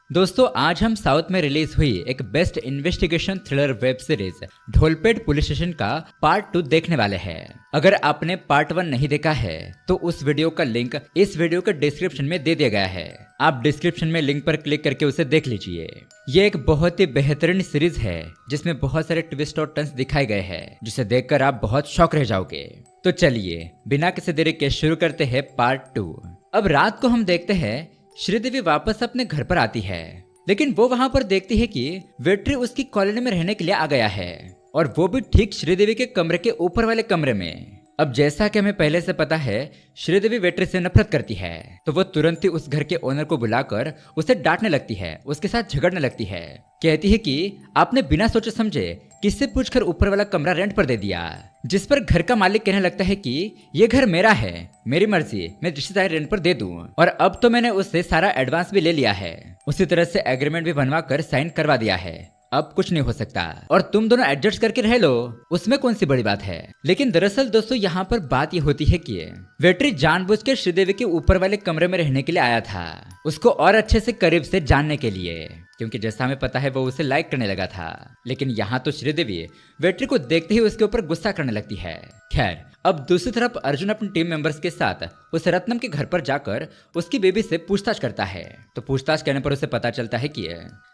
दोस्तों आज हम साउथ में रिलीज हुई एक best investigation thriller web series Dholpet police station का पार्ट 2 देखने वाले हैं। अगर आपने पार्ट 1 नहीं देखा है तो उस वीडियो का लिंक इस वीडियो के डिस्क्रिप्शन में दे दिया गया है। आप डिस्क्रिप्शन में लिंक पर क्लिक करके उसे देख लीजिए। ये एक बहुत ही बेहतरीन सीरीज है जिसमें बहुत सारे ट्विस्ट और टर्न्स दिखाए गए हैं जिसे देखकर आप बहुत शॉक रह जाओगे। तो चलिए बिना किसी देरी के शुरू करते हैं पार्ट 2। अब रात को हम देखते हैं श्रीदेवी वापस अपने घर पर आती है, लेकिन वो वहां पर देखती है कि वेट्री उसकी कॉलोनी में रहने के लिए आ गया है और वो भी ठीक श्रीदेवी के कमरे के ऊपर वाले कमरे में। अब जैसा कि हमें पहले से पता है श्रीदेवी वेट्री से नफरत करती है, तो वो तुरंत ही उस घर के ओनर को बुलाकर उसे डांटने लगती है, उसके साथ झगड़ने लगती है। कहती है कि आपने बिना सोचे समझे किससे पूछकर ऊपर वाला कमरा रेंट पर दे दिया, जिस पर घर का मालिक कहने लगता है कि ये घर मेरा है, मेरी मर्जी, मैं रिश्तेदार रेंट पर दे दूं और अब तो मैंने उससे सारा एडवांस भी ले लिया है, उसी तरह से एग्रीमेंट भी बनवा कर साइन करवा दिया है, अब कुछ नहीं हो सकता और तुम दोनों एडजस्ट करके रह लो, उसमें कौन सी बड़ी बात है। लेकिन दरअसल दोस्तों यहाँ पर बात ये होती है कि वेट्री जानबूझकर श्रीदेवी के ऊपर वाले कमरे में रहने के लिए आया था, उसको और अच्छे से करीब से जानने के लिए, क्योंकि जैसा हमें पता है वो उसे लाइक करने लगा था। लेकिन यहाँ तो श्रीदेवी वेट्री को देखते ही उसके ऊपर गुस्सा करने लगती है। खैर अब दूसरी तरफ अर्जुन अपने टीम मेंबर्स के साथ उस रत्नम के घर पर जाकर उसकी बेबी से पूछताछ करता है। तो पूछताछ करने पर उसे पता चलता है कि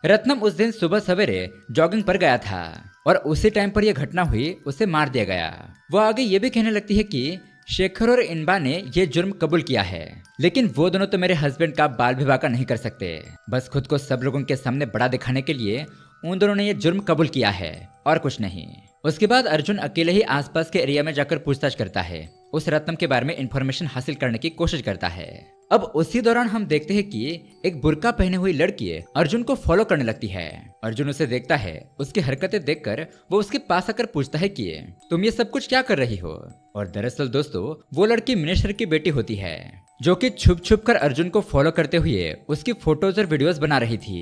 रत्नम उस दिन सुबह सवेरे जॉगिंग पर गया था और उसी टाइम पर यह घटना हुई, उसे मार दिया गया। वो आगे ये भी कहने लगती है कि शेखर और इनबा ने ये जुर्म कबूल किया है, लेकिन वो दोनों तो मेरे हस्बैंड का बाल विवाह नहीं कर सकते, बस खुद को सब लोगों के सामने बड़ा दिखाने के लिए उन दोनों ने ये जुर्म कबूल किया है और कुछ नहीं। उसके बाद अर्जुन अकेले ही आसपास के एरिया में जाकर पूछताछ करता है, उस रत्नम के बारे में इंफॉर्मेशन हासिल करने की कोशिश करता है। अब उसी दौरान हम देखते हैं कि एक बुर्का पहने हुई लड़की अर्जुन को फॉलो करने लगती है। अर्जुन उसे देखता है, उसकी हरकतें देखकर वो उसके पास आकर पूछता है कि तुम ये सब कुछ क्या कर रही हो। और दरअसल दोस्तों वो लड़की मिनिस्टर की बेटी होती है जो कि छुप छुप कर अर्जुन को फॉलो करते हुए उसकी फोटोज और वीडियोस बना रही थी।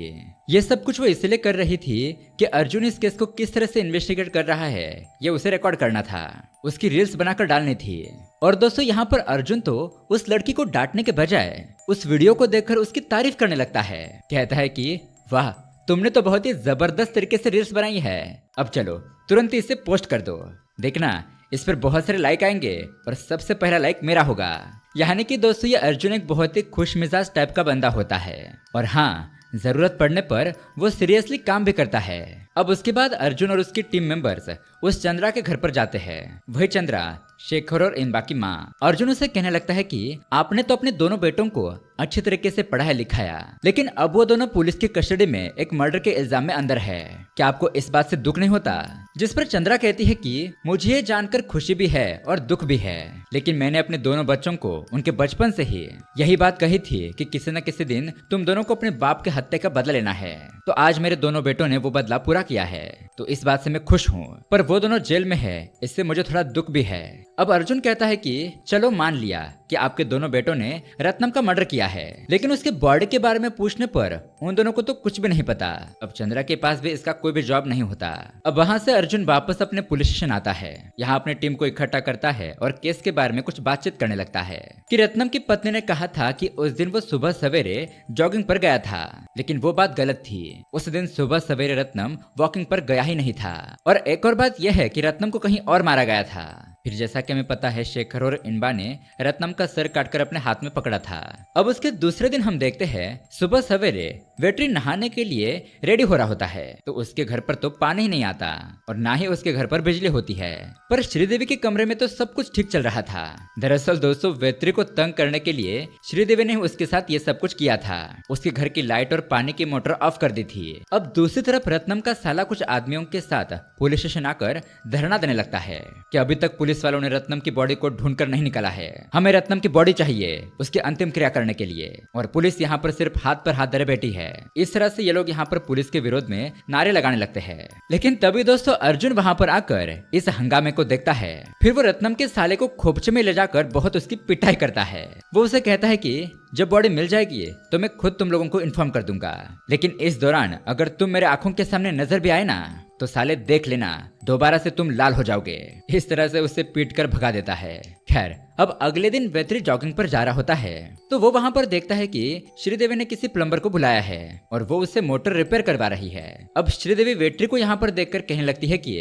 ये सब कुछ वो इसलिए कर रही थी कि अर्जुन इस केस को किस तरह से इन्वेस्टिगेट कर रहा है ये उसे रिकॉर्ड करना था, उसकी रील्स बनाकर डालनी थी। और दोस्तों यहाँ पर अर्जुन तो उस लड़की को डांटने के बजाय उस वीडियो को देखकर उसकी तारीफ करने लगता है। कहता है कि वाह तुमने तो बहुत ही जबरदस्त तरीके से रील्स बनाई है, अब चलो तुरंत इसे पोस्ट कर दो, देखना इस पर बहुत सारे लाइक आएंगे और सबसे पहला लाइक मेरा होगा। यानी कि दोस्तों ये अर्जुन एक बहुत ही खुश मिजाज टाइप का बंदा होता है और हाँ जरूरत पड़ने पर वो सीरियसली काम भी करता है। अब उसके बाद अर्जुन और उसकी टीम मेंबर्स उस चंद्रा के घर पर जाते हैं। वही चंद्रा शेखर और इनबा की माँ। अर्जुन उसे कहने लगता है कि आपने तो अपने दोनों बेटों को अच्छी तरीके से पढ़ाया लिखाया, लेकिन अब वो दोनों पुलिस की कस्टडी में एक मर्डर के इल्जाम में अंदर है, क्या आपको इस बात से दुख नहीं होता। जिस पर चंद्रा कहती है कि मुझे ये जानकर खुशी भी है और दुख भी है, लेकिन मैंने अपने दोनों बच्चों को उनके बचपन से ही यही बात कही थी कि किसी न किसी दिन तुम दोनों को अपने बाप के हत्या का बदला लेना है, तो आज मेरे दोनों बेटों ने वो बदला पूरा किया है, तो इस बात से मैं खुश हूँ। पर वो दोनों जेल में है, इससे मुझे थोड़ा दुख भी है। अब अर्जुन कहता है कि चलो मान लिया कि आपके दोनों बेटों ने रत्नम का मर्डर किया है, लेकिन उसके बॉडी के बारे में पूछने पर उन दोनों को तो कुछ भी नहीं पता। अब चंद्रा के पास भी इसका कोई भी जवाब नहीं होता। अब वहाँ से अर्जुन वापस अपने पुलिस स्टेशन आता है, यहाँ अपने टीम को इकट्ठा करता है और केस के बारे में कुछ बातचीत करने लगता है कि रत्नम की पत्नी ने कहा था कि उस दिन वो सुबह सवेरे जॉगिंग पर गया था, लेकिन वो बात गलत थी। उस दिन सुबह सवेरे रत्नम वॉकिंग पर गया ही नहीं था। और एक और बात यह है कि रत्नम को कहीं और मारा गया था। फिर जैसा कि हमें पता है शेखर और इनबा ने रत्नम का सर काटकर अपने हाथ में पकड़ा था। अब उसके दूसरे दिन हम देखते हैं सुबह सवेरे वेट्री नहाने के लिए रेडी हो रहा होता है, तो उसके घर पर तो पानी ही नहीं आता और ना ही उसके घर पर बिजली होती है, पर श्रीदेवी के कमरे में तो सब कुछ ठीक चल रहा था। दरअसल दोस्तों वेट्री को तंग करने के लिए श्रीदेवी ने उसके साथ ये सब कुछ किया था, उसके घर की लाइट और पानी की मोटर ऑफ कर दी थी। अब दूसरी तरफ रत्नम का साला कुछ आदमियों के साथ पुलिस स्टेशन आकर धरना देने लगता है कि अभी तक पुलिस वालों ने रत्नम की बॉडी को ढूंढकर नहीं निकाला है, हमें रत्नम की बॉडी चाहिए उसकी अंतिम क्रिया करने के लिए, और पुलिस यहाँ पर सिर्फ हाथ पर हाथ धरे बैठी है। इस तरह से ये लोग यहाँ पर पुलिस के विरोध में नारे लगाने लगते हैं। लेकिन तभी दोस्तों अर्जुन वहाँ पर आकर इस हंगामे को देखता है। फिर वो रत्नम के साले को खोपचे में ले जाकर बहुत उसकी पिटाई करता है। वो उसे कहता है कि जब बॉडी मिल जाएगी तो मैं खुद तुम लोगों को इन्फॉर्म कर दूंगा, लेकिन इस दौरान अगर तुम मेरे आंखों के सामने नजर भी आए ना तो साले देख लेना दोबारा से तुम लाल हो जाओगे। इस तरह से उसे पीट कर भगा देता है। खैर, अब अगले दिन वेत्री जॉगिंग पर जा रहा होता है तो वो वहाँ पर देखता है कि श्रीदेवी ने किसी प्लम्बर को बुलाया है और वो उससे मोटर रिपेयर करवा रही है। अब श्रीदेवी वेत्री को यहाँ पर देखकर कहने लगती है कि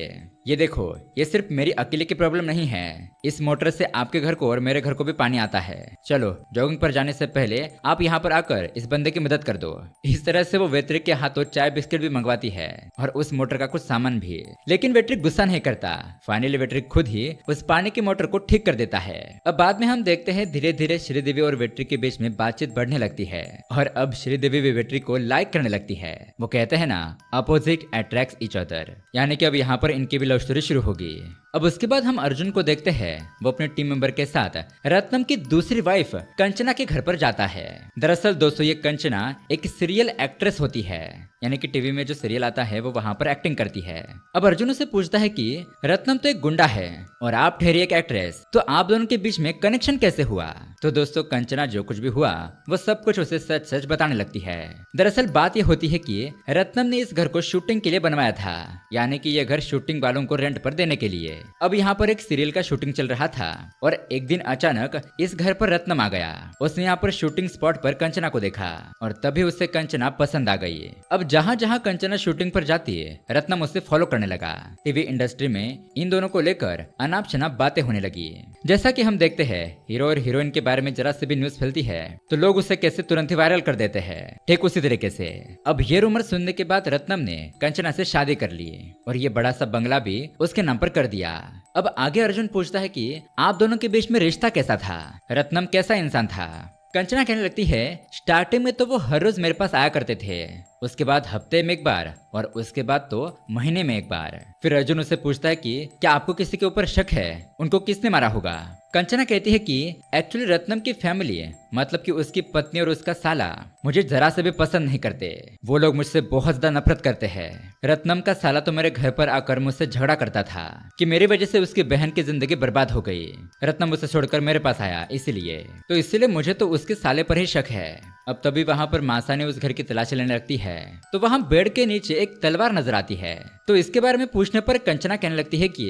ये देखो, ये सिर्फ मेरी अकेले की प्रॉब्लम नहीं है, इस मोटर से आपके घर को और मेरे घर को भी पानी आता है। चलो, जॉगिंग पर जाने से पहले आप यहाँ पर आकर इस बंदे की मदद कर दो। इस तरह से वो वेत्री के हाथों चाय बिस्किट भी मंगवाती है और उस मोटर का कुछ सामान भी। लेकिन वेत्री गुस्सा नहीं करता। फाइनली वेत्री खुद ही उस पानी की मोटर को ठीक कर देता है। अब बाद में हम देखते हैं धीरे धीरे श्रीदेवी और वेत्री के बीच में बातचीत बढ़ने लगती है और अब श्रीदेवी भी वेत्री को लाइक करने लगती है। वो कहते हैं ना, अपोजिट अट्रैक्ट्स ईच अदर, यानी कि अब यहाँ पर इनकी भी लव स्टोरी शुरू होगी। अब उसके बाद हम अर्जुन को देखते हैं, वो अपने टीम मेंबर के साथ रत्नम की दूसरी वाइफ कंचना के घर पर जाता है। दरअसल दोस्तों, ये कंचना एक सीरियल एक्ट्रेस होती है, यानी कि टीवी में जो सीरियल आता है वो वहाँ पर एक्टिंग करती है। अब अर्जुन उसे पूछता है कि रत्नम तो एक गुंडा है और आप ठहरी एक एक्ट्रेस, तो आप दोनों के बीच में कनेक्शन कैसे हुआ? तो दोस्तों, कंचना जो कुछ भी हुआ वो सब कुछ उसे सच सच बताने लगती है। दरअसल बात ये होती है कि रत्नम ने इस घर को शूटिंग के लिए बनवाया था, यानी कि ये घर शूटिंग वालों को रेंट पर देने के लिए। अब यहाँ पर एक सीरियल का शूटिंग चल रहा था और एक दिन अचानक इस घर पर रत्नम आ गया। उसने यहाँ पर शूटिंग स्पॉट पर कंचना को देखा और तभी उसे कंचना पसंद आ गई। अब जहाँ जहाँ कंचना शूटिंग पर जाती है, रत्नम उसे फॉलो करने लगा। टीवी इंडस्ट्री में इन दोनों को लेकर अनाप शनाप बातें होने लगी। जैसा कि हम देखते हैं, हीरो और हीरोइन के बारे में जरा से भी न्यूज फैलती है तो लोग उसे कैसे तुरंत ही वायरल कर देते हैं। ठीक उसी तरीके से अब ये रूमर सुनने के बाद रत्नम ने कंचना से शादी कर ली और ये बड़ा सा बंगला भी उसके नाम पर कर दिया। अब आगे अर्जुन पूछता है कि आप दोनों के बीच में रिश्ता कैसा था, रत्नम कैसा इंसान था? कंचना कहने लगती है, स्टार्टिंग में तो वो हर रोज मेरे पास आया करते थे, उसके बाद हफ्ते में एक बार और उसके बाद तो महीने में एक बार। फिर अर्जुन उससे पूछता है कि क्या आपको किसी के ऊपर शक है, उनको किसने मारा होगा? कंचना कहती है कि एक्चुअली रत्नम की फैमिली, मतलब कि उसकी पत्नी और उसका साला, मुझे जरा से भी पसंद नहीं करते। वो लोग मुझसे बहुत ज्यादा नफरत करते हैं। रत्नम का साला तो मेरे घर पर आकर मुझसे झगड़ा करता था कि मेरी वजह से उसकी बहन की जिंदगी बर्बाद हो गई। रत्नम उसे छोड़कर मेरे पास आया, इसीलिए मुझे तो उसके साले पर ही शक है। अब तभी वहाँ पर मासा ने उस घर की तलाशी लेने लगती है तो वहाँ बेड के नीचे एक तलवार नजर आती है। तो इसके बारे में पूछने पर कंचना कहने लगती है कि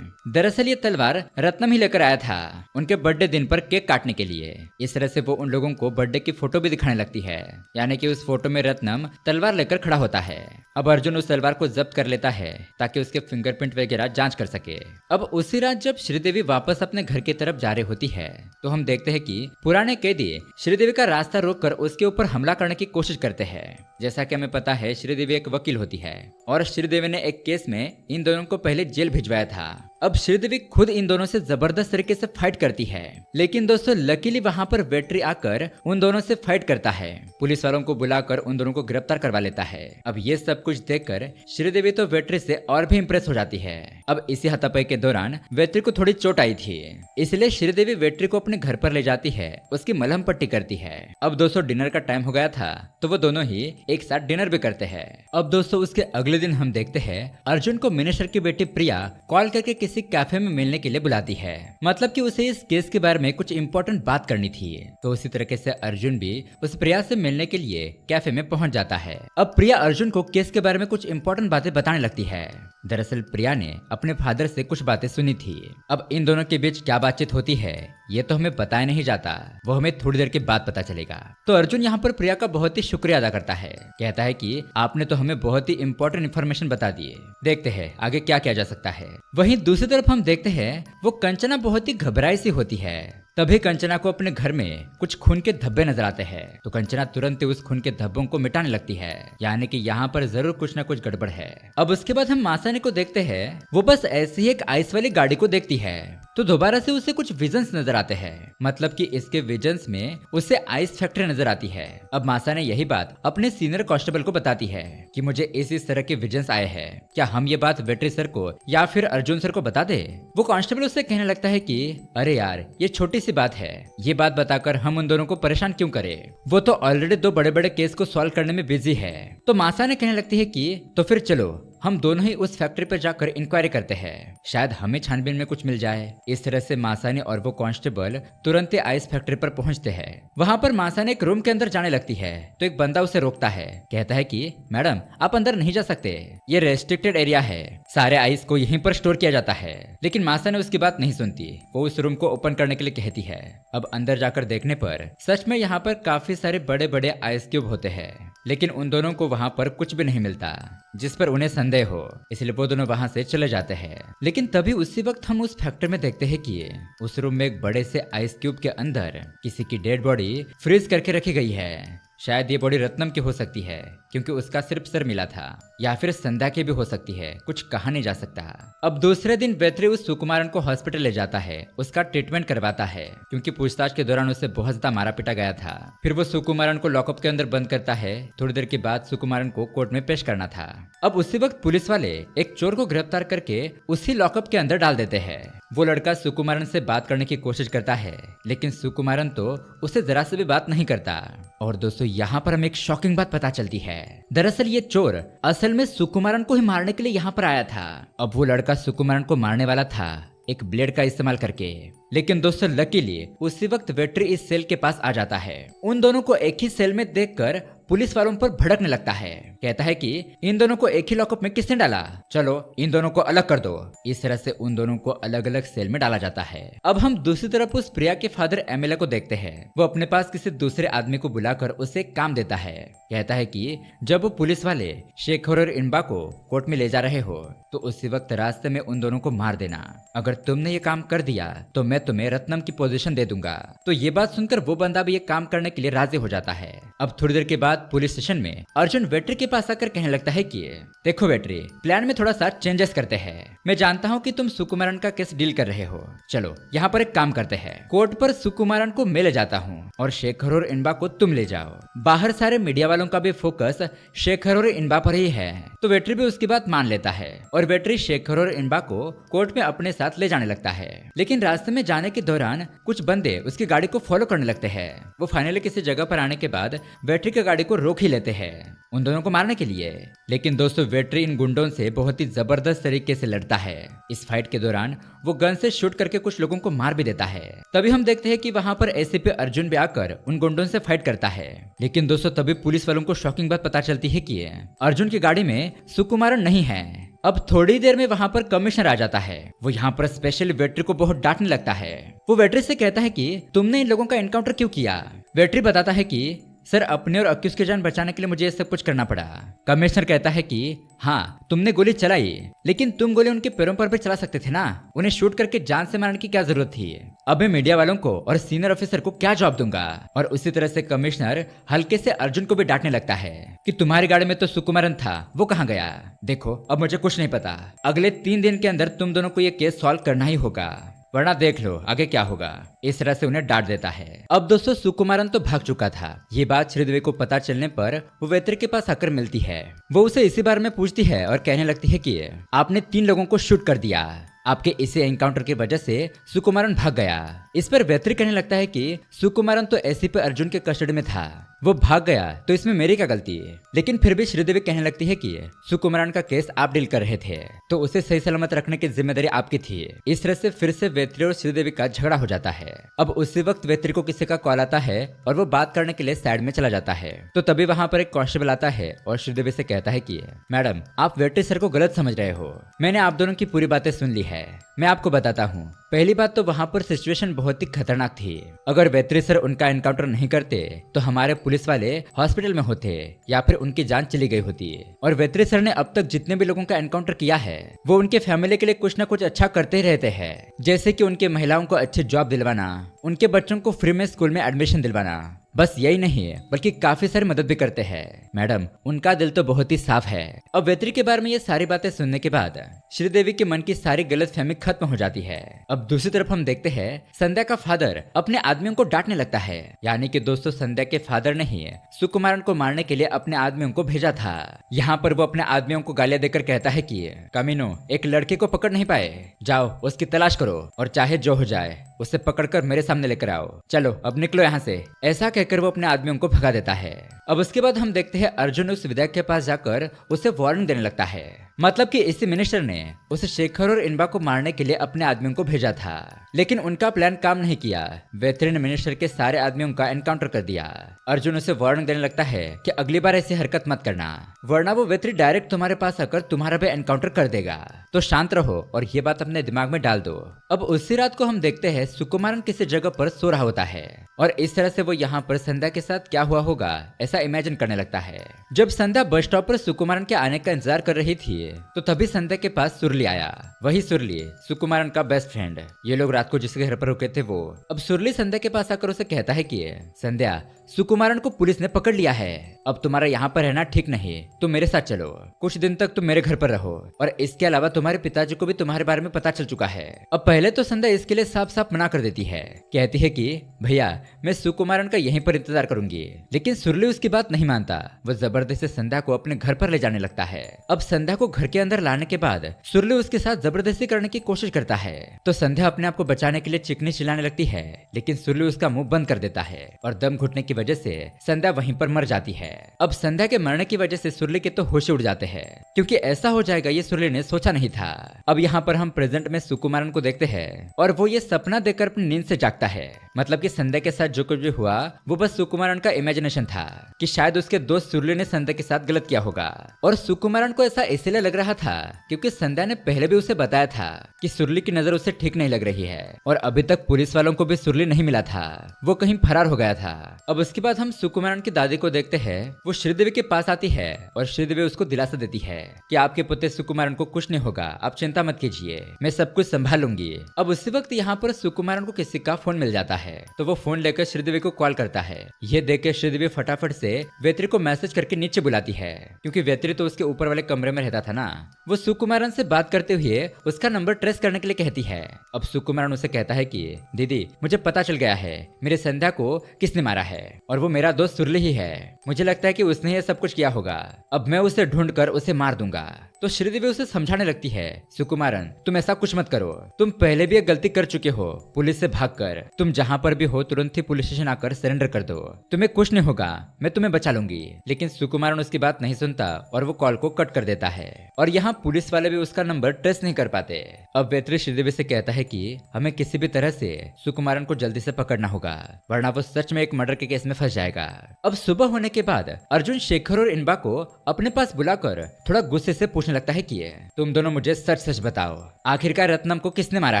दरअसल ये तलवार रत्नम ही लेकर आया था उनके बर्थडे दिन पर केक काटने के लिए। इस तरह से वो उन लोगों को बर्थडे की फोटो भी दिखाने लगती है, यानी कि उस फोटो में रत्नम तलवार लेकर खड़ा होता है। अब अर्जुन उस तलवार को जब्त कर लेता है ताकि उसके फिंगरप्रिंट वगैरह जांच कर सके। अब उसी रात जब श्रीदेवी वापस अपने घर की तरफ जा रही होती है तो हम देखते हैं कि पुराने कैदी श्रीदेवी का रास्ता रोककर उसके ऊपर हमला करने की कोशिश करते हैं। जैसा कि हमें पता है, श्रीदेवी एक वकील होती है और श्रीदेवी ने एक केस में इन दोनों को पहले जेल भिजवाया था। अब श्रीदेवी खुद इन दोनों से जबरदस्त तरीके से फाइट करती है, लेकिन दोस्तों लकीली वहाँ पर वेट्री आकर उन दोनों से फाइट करता है। पुलिस वालों को बुलाकर उन दोनों को गिरफ्तार करवा लेता है। अब ये सब कुछ देखकर श्रीदेवी तो वेट्री से और भी इम्प्रेस हो जाती है। अब इसी हाथापाई के दौरान वेट्री को थोड़ी चोट आई थी, इसलिए श्रीदेवी वेट्री को अपने घर पर ले जाती है, उसकी मलहम पट्टी करती है। अब दोस्तों डिनर का टाइम हो गया था तो वो दोनों ही एक साथ डिनर भी करते हैं। अब दोस्तों उसके अगले दिन हम देखते हैं अर्जुन को मिनिस्टर की बेटी प्रिया कॉल करके किसी कैफे में मिलने के लिए बुलाती है, मतलब कि उसे इस केस के बारे में कुछ इंपॉर्टेंट बात करनी थी। तो उसी तरीके से अर्जुन भी उस प्रिया से मिलने के लिए कैफे में पहुंच जाता है। अब प्रिया अर्जुन को केस के बारे में कुछ इंपॉर्टेंट बातें बताने लगती है। दरअसल प्रिया ने अपने फादर से कुछ बातें सुनी थी। अब इन दोनों के बीच क्या बातचीत होती है ये तो हमें बताया नहीं जाता, वो हमें थोड़ी देर के बाद पता चलेगा। तो अर्जुन यहाँ पर प्रिया का बहुत ही शुक्रिया अदा करता है, कहता है कि आपने तो हमें बहुत ही इंपॉर्टेंट इन्फॉर्मेशन बता दी। देखते हैं आगे क्या किया जा सकता है। वहीं दूसरी तरफ हम देखते हैं वो कंचना बहुत ही घबराई सी होती है। तभी कंचना को अपने घर में कुछ खून के धब्बे नजर आते हैं, तो कंचना तुरंत ही उस खून के धब्बों को मिटाने लगती है, यानी कि यहाँ पर जरूर कुछ ना कुछ गड़बड़ है। अब उसके बाद हम मासाने को देखते हैं, वो बस ऐसे ही एक आइस वाली गाड़ी को देखती है तो दोबारा से उसे कुछ विजन्स नजर आते हैं, मतलब कि इसके विजन्स में उसे आइस फैक्ट्री नजर आती है। अब मासा ने यही बात अपने सीनियर कांस्टेबल को बताती है कि मुझे इस तरह के विजन्स आए हैं, क्या हम ये बात वेट्री सर को या फिर अर्जुन सर को बता दे। वो कांस्टेबल उससे कहने लगता है कि अरे यार ये छोटी सी बात है, ये बात बताकर हम उन दोनों को परेशान क्यों करें, वो तो ऑलरेडी 2 बड़े बड़े केस को सॉल्व करने में बिजी है। तो मासा ने कहने लगती है कि तो फिर चलो हम दोनों ही उस फैक्ट्री पर जाकर इंक्वायरी करते हैं, शायद हमें छानबीन में कुछ मिल जाए। इस तरह से मासानी और वो कांस्टेबल तुरंत ही आइस फैक्ट्री पर पहुंचते हैं। वहां पर मासानी एक रूम के अंदर जाने लगती है तो एक बंदा उसे रोकता है, कहता है कि मैडम आप अंदर नहीं जा सकते, ये रेस्ट्रिक्टेड एरिया है, सारे आइस को यहीं पर स्टोर किया जाता है। लेकिन मासा ने उसकी बात नहीं सुनती, वो उस रूम को ओपन करने के लिए कहती है। अब अंदर जाकर देखने पर सच में यहाँ पर काफी सारे बड़े बड़े आइस क्यूब होते हैं, लेकिन उन दोनों को वहाँ पर कुछ भी नहीं मिलता जिस पर उन्हें संदेह हो, इसलिए वो दोनों वहाँ से चले जाते हैं। लेकिन तभी उसी वक्त हम उस फैक्ट्री में देखते हैं कि उस रूम में एक बड़े से आइस क्यूब के अंदर किसी की डेड बॉडी फ्रीज करके रखी गई है। शायद ये बॉडी रत्नम की हो सकती है क्योंकि उसका सिर्फ सर मिला था, या फिर संध्या की भी हो सकती है, कुछ कहा नहीं जा सकता। अब दूसरे दिन वेत्री उस सुकुमारन को हॉस्पिटल ले जाता है, उसका ट्रीटमेंट करवाता है क्योंकि पूछताछ के दौरान उसे बहुत ज्यादा मारा पीटा गया था। फिर वो सुकुमारन को लॉकअप के अंदर बंद करता है। थोड़ी देर के बाद सुकुमारन को कोर्ट में पेश करना था। अब उसी वक्त पुलिस वाले एक चोर को गिरफ्तार करके उसी लॉकअप के अंदर डाल देते हैं। वो लड़का सुकुमारन से बात करने की कोशिश करता है, लेकिन सुकुमारन तो उसे जरा से भी बात नहीं करता। और दोस्तों यहाँ पर हमें एक शॉकिंग बात पता चलती है। दरअसल ये चोर असल में सुकुमारन को ही मारने के लिए यहाँ पर आया था। अब वो लड़का सुकुमारन को मारने वाला था एक ब्लेड का इस्तेमाल करके, लेकिन दोस्तों लकीली उसी वक्त वेट्री इस सेल के पास आ जाता है। उन दोनों को एक ही सेल में देखकर पुलिस वालों पर भड़कने लगता है, कहता है कि इन दोनों को एक ही लॉकअप में किसने डाला, चलो इन दोनों को अलग कर दो। इस तरह से उन दोनों को अलग अलग सेल में डाला जाता है। अब हम दूसरी तरफ उस प्रिया के फादर एमएलए को देखते हैं। वो अपने पास किसी दूसरे आदमी को बुलाकर उसे काम देता है, कहता है कि जब वो पुलिस वाले शेखर और इनबा को कोर्ट में ले जा रहे हो तो उसी वक्त रास्ते में उन दोनों को मार देना। अगर तुमने ये काम कर दिया तो मैं तुम्हें रत्नम की पोजीशन दे दूंगा। तो ये बात सुनकर वो बंदा भी ये काम करने के लिए राजी हो जाता है। अब थोड़ी देर के बाद पुलिस स्टेशन में अर्जुन वेट्री के पास आकर कहने लगता है कि देखो वेट्री, प्लान में थोड़ा सा चेंजेस करते हैं। मैं जानता हूँ कि तुम सुकुमारन का केस डील कर रहे हो, चलो यहाँ पर एक काम करते हैं, कोर्ट पर सुकुमारन को मैं ले जाता हूँ और शेखर और इनबा को तुम ले जाओ। बाहर सारे मीडिया वालों का भी फोकस शेखर और इनबा पर ही है। तो वेट्री भी उसकी बात मान लेता है और वेट्री शेखर और इनबा को कोर्ट में अपने साथ ले जाने लगता है। लेकिन रास्ते में जाने के दौरान कुछ बंदे उसकी गाड़ी को फॉलो करने लगते हैं। वो फाइनली किसी जगह पर आने के बाद वेट्री की गाड़ी को रोक ही लेते हैं उन दोनों को मारने के लिए। लेकिन दोस्तों वेट्री इन गुंडों से बहुत ही जबरदस्त तरीके से लड़ता है। इस फाइट के दौरान वो गन से शूट करके कुछ लोगों को मार भी देता है। तभी हम देखते हैं कि वहां पर एसीपी अर्जुन भी आकर उन गुंडों से फाइट करता है। लेकिन दोस्तों तभी पुलिस वालों को शॉकिंग बात पता चलती है कि अर्जुन की गाड़ी में सुकुमारन नहीं है। अब थोड़ी देर में वहां पर कमिश्नर आ जाता है। वो यहाँ पर स्पेशली वेट्री को बहुत डांटने लगता है। वो वेट्री से कहता है कि तुमने इन लोगों का एनकाउंटर क्यों किया। वेट्री बताता है कि सर अपने और अक्यूज की जान बचाने के लिए मुझे ये सब कुछ करना पड़ा। कमिश्नर कहता है कि हाँ तुमने गोली चलाई, लेकिन तुम गोली उनके पैरों पर भी चला सकते थे ना, उन्हें शूट करके जान से मारने की क्या जरूरत थी। अब मैं मीडिया वालों को और सीनियर ऑफिसर को क्या जवाब दूंगा। और उसी तरह से कमिश्नर हल्के से अर्जुन को भी डांटने लगता है कि तुम्हारी गाड़ी में तो सुकुमारन था, वो कहाँ गया। देखो अब मुझे कुछ नहीं पता, अगले 3 दिन के अंदर तुम दोनों को ये केस सॉल्व करना ही होगा, वरना देख लो आगे क्या होगा। इस तरह से उन्हें डांट देता है। अब दोस्तों सुकुमारन तो भाग चुका था। ये बात श्रीदेवी को पता चलने पर वो वेत्री के पास आकर मिलती है। वो उसे इसी बारे में पूछती है और कहने लगती है कि आपने 3 लोगों को शूट कर दिया, आपके इसी एनकाउंटर की वजह से सुकुमारन भाग गया। इस पर वेत्री कहने लगता है कि सुकुमारन तो एसीपी अर्जुन के कस्टडी में था, वो भाग गया तो इसमें मेरी क्या गलती है। लेकिन फिर भी श्रीदेवी कहने लगती है कि सुकुमारन का केस आप डील कर रहे थे तो उसे सही सलामत रखने की जिम्मेदारी आपकी थी। इस तरह से फिर से वेत्री और श्रीदेवी का झगड़ा हो जाता है। अब उसी वक्त वेत्री को किसी का कॉल आता है और वो बात करने के लिए साइड में चला जाता है। तो तभी वहां पर एक कांस्टेबल आता है और श्रीदेवी से कहता है कि मैडम आप वेत्री सर को गलत समझ रहे हो, मैंने आप दोनों की पूरी बातें सुन ली है। मैं आपको बताता हूँ, पहली बात तो वहां पर सिचुएशन बहुत ही खतरनाक थी। अगर वेत्री सर उनका एनकाउंटर नहीं करते तो हमारे पुलिस वाले हॉस्पिटल में होते या फिर उनकी जान चली गई होती। और वेत्री सर ने अब तक जितने भी लोगों का एनकाउंटर किया है वो उनके फैमिली के लिए कुछ ना कुछ अच्छा करते ही रहते हैं, जैसे कि उनके महिलाओं को अच्छे जॉब दिलवाना, उनके बच्चों को फ्री में स्कूल में एडमिशन दिलवाना। बस यही नहीं है बल्कि काफी सारी मदद भी करते हैं। मैडम उनका दिल तो बहुत ही साफ है। अब वेत्री के बारे में ये सारी बातें सुनने के बाद श्रीदेवी के मन की सारी गलतफहमी खत्म हो जाती है। अब दूसरी तरफ हम देखते हैं संध्या का फादर अपने आदमियों को डांटने लगता है। यानी कि दोस्तों संध्या के फादर ने ही सुकुमारन को मारने के लिए अपने आदमियों को भेजा था। यहाँ पर वो अपने आदमियों को गालियां देकर कहता है कि कमीनो एक लड़के को पकड़ नहीं पाए, जाओ उसकी तलाश करो और चाहे जो हो जाए उसे पकड़कर मेरे सामने लेकर आओ, चलो अब निकलो यहाँ से। ऐसा कहकर वो अपने आदमियों को भगा देता है। अब उसके बाद हम देखते हैं अर्जुन उस विधायक के पास जाकर उसे वार्निंग देने लगता है। मतलब कि इसी मिनिस्टर ने उस शेखर और इनबा को मारने के लिए अपने आदमियों को भेजा था, लेकिन उनका प्लान काम नहीं किया। वेत्री ने मिनिस्टर के सारे आदमियों का एनकाउंटर कर दिया। अर्जुन उसे वार्निंग देने लगता है कि अगली बार ऐसी हरकत मत करना, वरना वो वेत्री डायरेक्ट तुम्हारे पास आकर तुम्हारा भी एनकाउंटर कर देगा, तो शांत रहो और ये बात अपने दिमाग में डाल दो। अब उसी रात को हम देखते हैं सुकुमारन किसी जगह पर सो रहा होता है और इस तरह से वो यहाँ पर संध्या के साथ क्या हुआ होगा ऐसा इमेजिन करने लगता है। जब संध्या बस स्टॉप पर सुकुमारन के आने का इंतजार कर रही थी तो तभी संध्या के पास सुरली आया। वही सुरली सुकुमारन का बेस्ट फ्रेंड। ये लोग रात को जिसके घर पर रुके थे वो। अब सुरली संध्या के पास आकर उसे कहता है कि संध्या, सुकुमारन को पुलिस ने पकड़ लिया है, अब तुम्हारा यहाँ पर रहना ठीक नहीं, तुम मेरे साथ चलो, कुछ दिन तक तुम मेरे घर पर रहो, और इसके अलावा तुम्हारे पिताजी को भी तुम्हारे बारे में पता चल चुका है। अब पहले तो संध्या इसके लिए साफ साफ मना कर देती है, कहती है कि भैया मैं सुकुमारन का यहीं पर इंतजार करूंगी, लेकिन सुरली उसकी बात नहीं मानता। वो जबरदस्ती संध्या को अपने घर पर ले जाने लगता है। अब संध्या को घर के अंदर लाने के बाद सुरली उसके साथ जबरदस्ती करने की कोशिश करता है, तो संध्या अपने आप को बचाने के लिए चिकनी चिल्लाने लगती है, लेकिन सुरली उसका मुंह बंद कर देता है और दम घुटने की वजह से संध्या वहीं पर मर जाती है। अब संध्या के मरने की वजह से सुरली के तो होश उड़ जाते हैं, क्योंकि ऐसा हो जाएगा ये सुरली ने सोचा नहीं था। अब यहाँ पर हम प्रेजेंट में सुकुमारन को देखते हैं और वो ये सपना देखकर अपनी नींद से जागता है। मतलब कि संध्या के साथ जो कुछ भी हुआ वो बस सुकुमारन का इमेजिनेशन था कि शायद उसके दोस्त सुरली ने संध्या के साथ गलत किया होगा। और सुकुमारन को ऐसा इसलिए लग रहा था क्योंकि संध्या ने पहले भी उसे बताया था कि सुरली की नजर उसे ठीक नहीं लग रही है और अभी तक पुलिस वालों को भी सुरली नहीं मिला था, वो कहीं फरार हो गया था। अब उसके बाद हम सुकुमारन की दादी को देखते हैं। वो श्रीदेवी के पास आती है और श्रीदेवी उसको दिलासा देती है कि आपके पुत्र सुकुमारन को कुछ नहीं होगा, आप चिंता मत कीजिए, मैं सब कुछ संभाल लूंगी। अब उसी वक्त यहाँ पर सुकुमारन को किसी का फोन मिल जाता है, तो वो फोन लेकर श्रीदेवी को कॉल करता है। ये देख के श्रीदेवी फटाफट से वेत्री को मैसेज करके नीचे बुलाती है, क्योंकि वेत्री तो उसके ऊपर वाले कमरे में रहता था ना। वो सुकुमारन से बात करते हुए उसका नंबर ट्रेस करने के लिए कहती है। अब सुकुमारन उसे कहता है कि दीदी मुझे पता चल गया है मेरे संध्या को किसने मारा है, और वो मेरा दोस्त सुरली ही है, मुझे लगता है कि उसने ये सब कुछ किया होगा, अब मैं उसे ढूंढकर उसे मार दूंगा। तो श्रीदेवी उसे समझाने लगती है, सुकुमारन तुम ऐसा कुछ मत करो, तुम पहले भी एक गलती कर चुके हो पुलिस से भागकर, तुम जहाँ पर भी हो तुरंत ही पुलिस स्टेशन आकर सरेंडर कर दो, तुम्हें कुछ नहीं होगा, मैं तुम्हें बचा लूंगी। लेकिन सुकुमारन उसकी बात नहीं सुनता और वो कॉल को कट कर देता है, और यहाँ पुलिस वाले भी उसका नंबर ट्रेस नहीं कर पाते। अब वेत्री श्रीदेवी से कहता है कि हमें किसी भी तरह से सुकुमारन को जल्दी से पकड़ना होगा, वरना वो सच में एक मर्डर के केस में फंस जाएगा। अब सुबह होने के बाद अर्जुन शेखर और इनबा को अपने पास बुलाकर थोड़ा गुस्से से पूछने लगता है कि तुम दोनों मुझे सच सच बताओ, आखिरकार रत्नम को किसने मारा